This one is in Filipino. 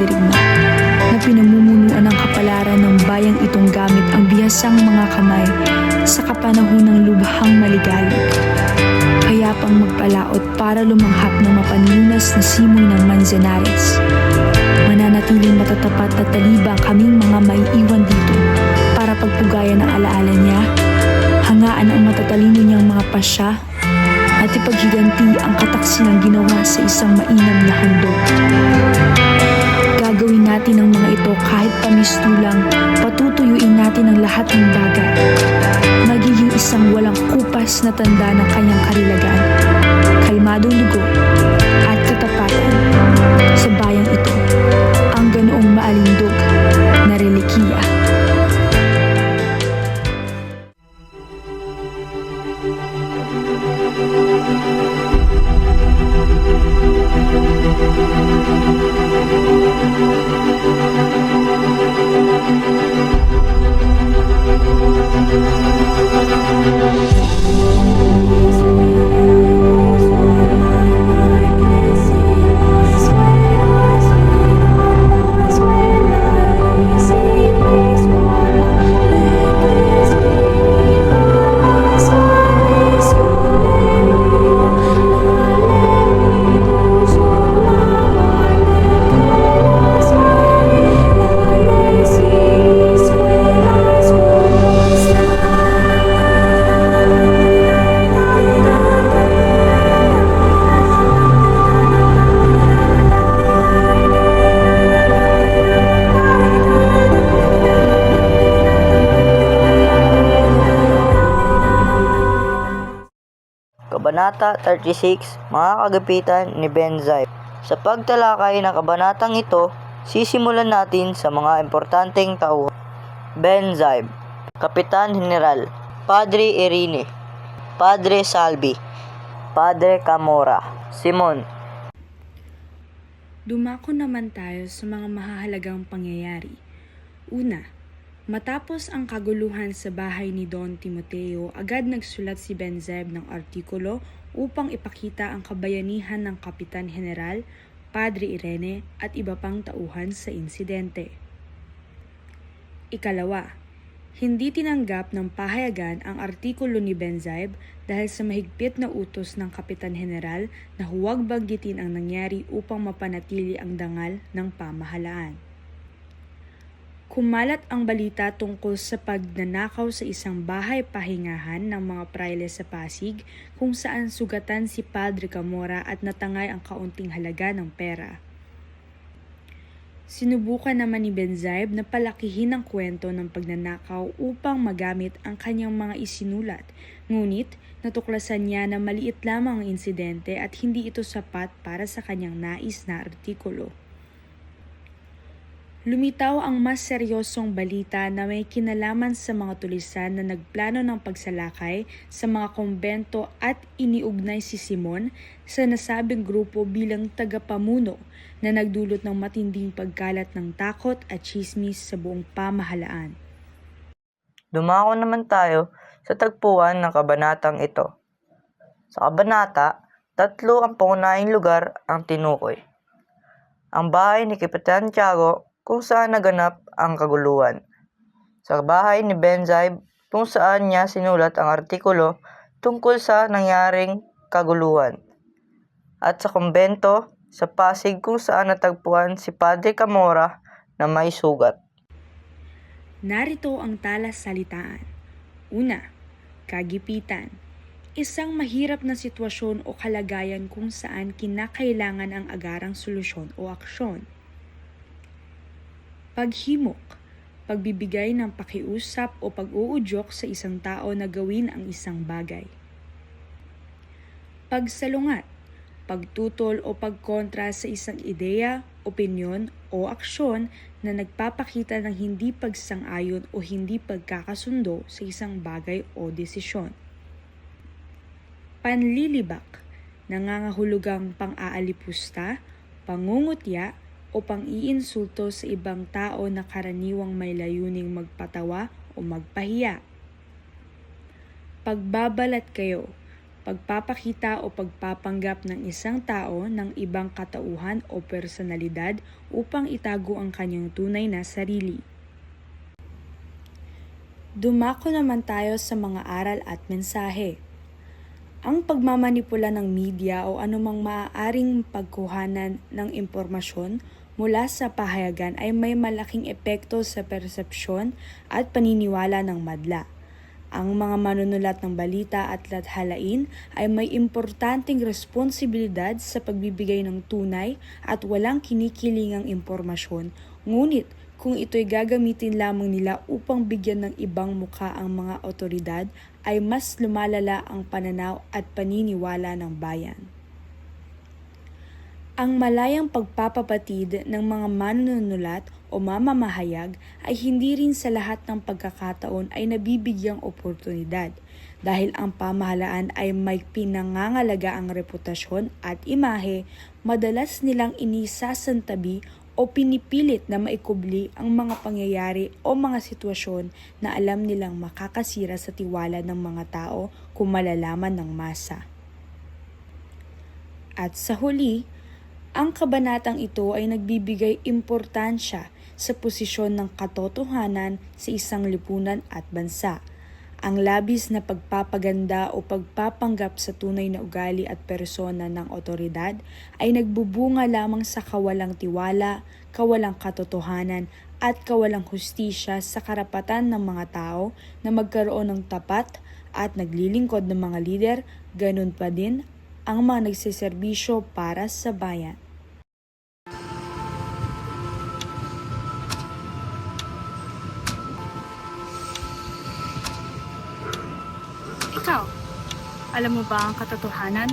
dirigma na pinamumunuan ng kapalaran ng bayang itong gamit ang bihasang mga kamay sa kapanahon ng lubhang maligalig. Kaya pang magpalaot para lumanghap ng mapanlunas na simoy ng Manzanares. Mananatiling matatapat at talibang kaming mga maiiwan dito para pagpugayan ng alaala niya, hangaan ang matatalino niyang mga pasya at ipaghiganti ang kataksinang ginawa sa isang mainam na handog. Gagawin natin ang mga ito kahit pamistulang, patutuyuin natin ang lahat ng dagat. Magiging isang walang kupas na tanda ng kanyang karilagan, kalmadong dugo at katapatan sa bayang ito, ang ganoong maalindog na relikiya. Kabanata 36, mga kagapitan ni Benzaib. Sa pagtalakay ng kabanatang ito, sisimulan natin sa mga importanteng tauhan. Benzaib, Kapitan General, Padre Irene, Padre Salvi, Padre Camora, Simon. Dumako naman tayo sa mga mahahalagang pangyayari. Una, matapos ang kaguluhan sa bahay ni Don Timoteo, agad nagsulat si Benzaib ng artikulo upang ipakita ang kabayanihan ng Kapitan General, Padre Irene at iba pang tauhan sa insidente. Ikalawa, hindi tinanggap ng pahayagan ang artikulo ni Benzaib dahil sa mahigpit na utos ng Kapitan General na huwag banggitin ang nangyari upang mapanatili ang dangal ng pamahalaan. Kumalat ang balita tungkol sa pagnanakaw sa isang bahay pahingahan ng mga praile sa Pasig kung saan sugatan si Padre Camora at natangay ang kaunting halaga ng pera. Sinubukan naman ni Benzaib na palakihin ang kwento ng pagnanakaw upang magamit ang kanyang mga isinulat, ngunit natuklasan niya na maliit lamang ang insidente at hindi ito sapat para sa kanyang nais na artikulo. Lumitaw ang mas seryosong balita na may kinalaman sa mga tulisan na nagplano ng pagsalakay sa mga kumbento at iniugnay si Simon sa nasabing grupo bilang tagapamuno na nagdulot ng matinding pagkalat ng takot at tsismis sa buong pamahalaan. Dumako naman tayo sa tagpuan ng kabanatang ito. Sa kabanata, 3 ang pangunahing lugar ang tinukoy. Ang bahay ni Kapitan Tiago kung saan naganap ang kaguluhan. Sa bahay ni Benzaib kung saan niya sinulat ang artikulo tungkol sa nangyaring kaguluhan. At sa kumbento sa Pasig kung saan natagpuan si Padre Camora na may sugat. Narito ang talas-salitaan. Una, kagipitan. Isang mahirap na sitwasyon o kalagayan kung saan kinakailangan ang agarang solusyon o aksyon. Paghimok, pagbibigay ng pakiusap o pag-uudyok sa isang tao na gawin ang isang bagay. Pagsalungat, pagtutol o pagkontra sa isang ideya, opinyon o aksyon na nagpapakita ng hindi pagsang-ayon o hindi pagkakasundo sa isang bagay o desisyon. Panlilibak, nangangahulugang pang-aalipusta, pangungutya, o pang-iinsulto sa ibang tao na karaniwang may layuning magpatawa o magpahiya. Pagbabalat kayo, pagpapakita o pagpapanggap ng isang tao ng ibang katauhan o personalidad upang itago ang kanyang tunay na sarili. Dumako naman tayo sa mga aral at mensahe. Ang pagmamanipula ng media o anumang maaaring pagkuhanan ng impormasyon mula sa pahayagan ay may malaking epekto sa persepsyon at paniniwala ng madla. Ang mga manunulat ng balita at lathalain ay may importanteng responsibilidad sa pagbibigay ng tunay at walang kinikilingang impormasyon, ngunit kung ito'y gagamitin lamang nila upang bigyan ng ibang muka ang mga otoridad, ay mas lumalala ang pananaw at paniniwala ng bayan. Ang malayang pagpapapatid ng mga manunulat o mamamahayag ay hindi rin sa lahat ng pagkakataon ay nabibigyang oportunidad dahil ang pamahalaan ay may pinangangalaga ang reputasyon at imahe, madalas nilang inisasantabi o pinipilit na maikubli ang mga pangyayari o mga sitwasyon na alam nilang makakasira sa tiwala ng mga tao kung malalaman ng masa. At sa huli, ang kabanatang ito ay nagbibigay importansya sa posisyon ng katotohanan sa isang lipunan at bansa. Ang labis na pagpapaganda o pagpapanggap sa tunay na ugali at persona ng otoridad ay nagbubunga lamang sa kawalang tiwala, kawalang katotohanan at kawalang hustisya sa karapatan ng mga tao na magkaroon ng tapat at naglilingkod ng mga lider, ganun pa din ang mga nagseserbisyo para sa bayan. Ikaw, alam mo ba ang katotohanan?